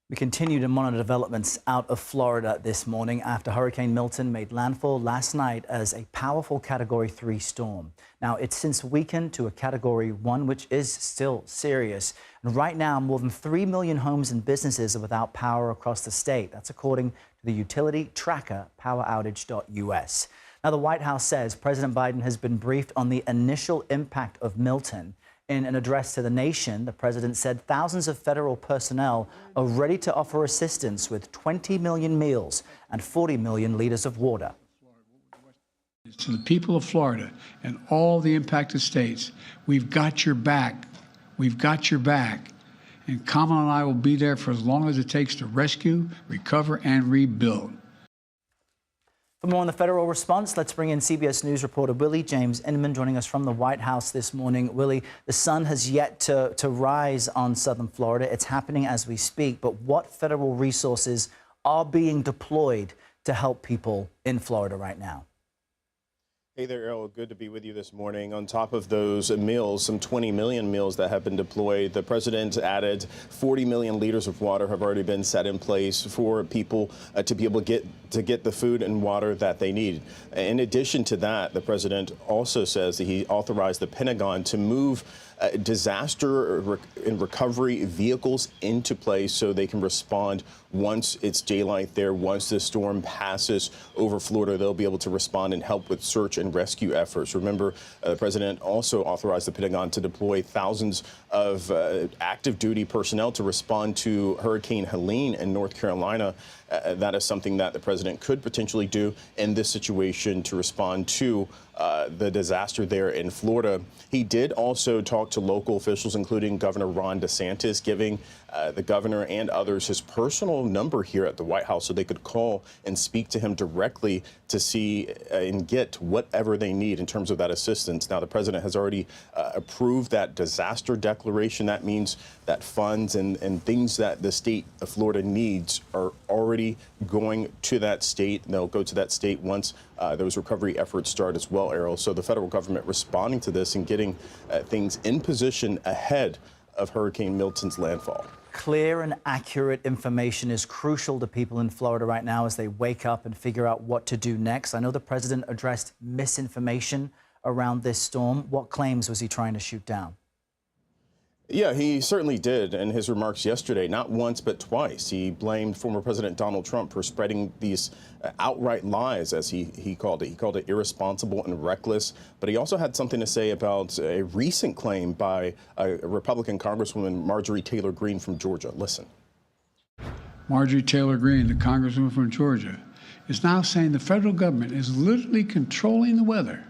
We continue to monitor developments out of Florida this morning after Hurricane Milton made landfall last night as a powerful Category 3 storm. Now, it's since weakened to a Category 1, which is still serious. And right now, more than 3 million homes and businesses are without power across the state. That's according to the utility tracker, poweroutage.us. Now, the White House says President Biden has been briefed on the initial impact of Milton. In an address to the nation, the president said thousands of federal personnel are ready to offer assistance with 20 million meals and 40 million liters of water. To the people of Florida and all the impacted states, we've got your back. We've got your back. And Kamala and I will be there for as long as it takes to rescue, recover, and rebuild. For more on the federal response, let's bring in CBS News reporter Willie James Inman joining us from the White House this morning. Willie, the sun has yet to rise on southern Florida. It's happening as we speak. But what federal resources are being deployed to help people in Florida right now? Hey there, Errol. Good to be with you this morning. On top of those meals, some 20 million meals that have been deployed, the president added 40 million liters of water have already been set in place for people to be able to get the food and water that they need. In addition to that, the president also says that he authorized the Pentagon to move disaster and recovery vehicles into place so they can respond once it's daylight there. Once the storm passes over Florida, they'll be able to respond and help with search and rescue efforts. Remember, the president also authorized the Pentagon to deploy thousands of active duty personnel to respond to Hurricane Helene in North Carolina. That is something that the president could potentially do in this situation to respond to the disaster there in Florida. He did also talk to local officials, including Governor Ron DeSantis, giving the governor and others his personal number here at the White House so they could call and speak to him directly to see and get whatever they need in terms of that assistance. Now, the president has already approved that disaster declaration. That means that funds and things that the state of Florida needs are already going to that state. They'll go to that state once those recovery efforts start as well, Errol. So the federal government responding to this and getting things in position ahead of Hurricane Milton's landfall. Clear and accurate information is crucial to people in Florida right now as they wake up and figure out what to do next. I know the president addressed misinformation around this storm. What claims was he trying to shoot down? Yeah, he certainly did in his remarks yesterday, not once but twice. He blamed former President Donald Trump for spreading these outright lies, as he called it. He called it irresponsible and reckless. But he also had something to say about a recent claim by a Republican Congresswoman, Marjorie Taylor Greene from Georgia. Listen. Marjorie Taylor Greene, the Congresswoman from Georgia, is now saying the federal government is literally controlling the weather.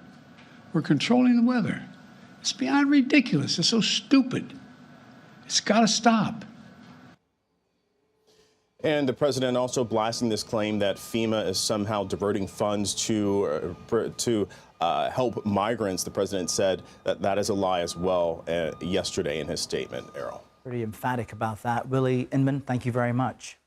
We're controlling the weather. It's beyond ridiculous. It's so stupid. It's got to stop. And the president also blasting this claim that FEMA is somehow diverting funds to help migrants. The president said that that is a lie as well yesterday in his statement, Errol. Pretty emphatic about that. Willie Inman, thank you very much.